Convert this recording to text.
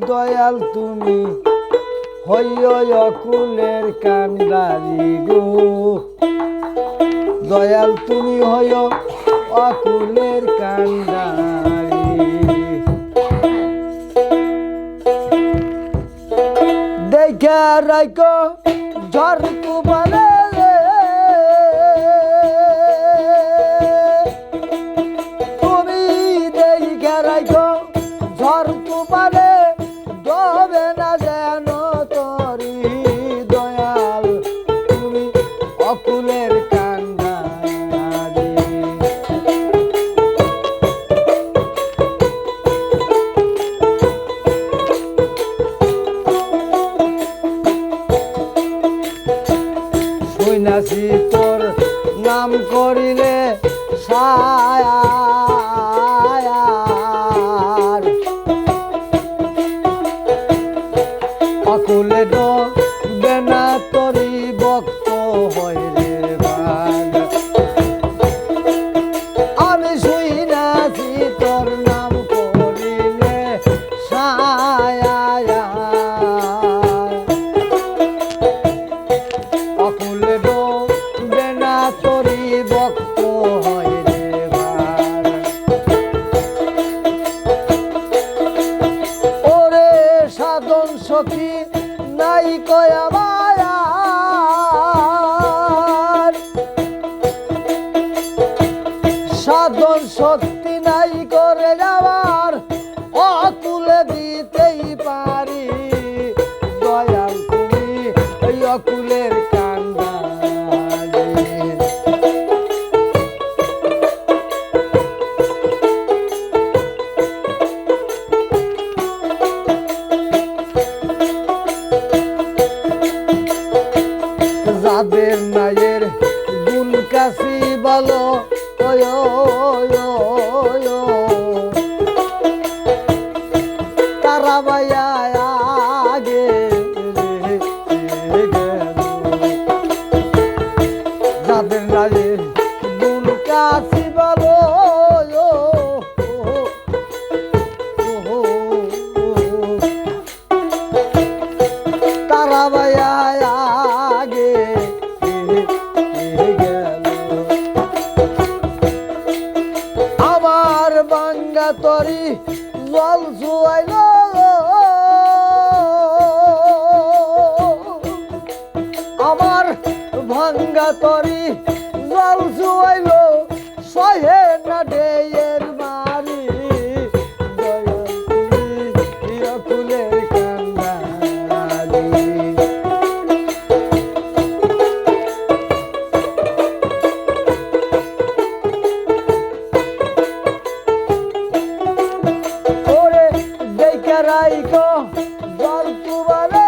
দয়াল তুমি হইও অকুলের কান্ডারি গো, দয়াল তুমি হইও অকুলের কান্ডারি। দেখা রাইকো ঝড় তুফানে তুমি, দেখা রাইকো ঝড় তুফানে ডোবে না যেন তরি, দয়াল তুমি অকুলের কান্ডারি। শুনাছি তোর নাম করিলে সায়ার, অকুলে ডোবে না তরি ভক্ত হয় রে ভাগ। আমি শুনাছি তোর নাম করিলে সায়ার, অকুলে ডোবে না তরি ভক্ত হয় রে ভাগ। ওরে সাধন সখী নাই কয়া মায়ার, সাধন শক্তি নাই করে যাওয়ার, অকুলে দিতেই পারি, দয়াল তুমি ওই অকুলের কান্ডারি। যাদের নায়ের গুণ কাশি বলো তারা ভাইয়া আগে গেল, যাদের নায়ের গুণ কাশি বলো তারা ভাইয়া আগে গেল। আমার ভাঙ্গা তরি জল জুয়াইল, আমার ভাঙ্গা তরি জল জুয়াইল, সহে না ঢেয়ের মারি, দয়াল তুমি অকুলের কান্ডারি। ওরে দেখা রাইকো জল তুফানে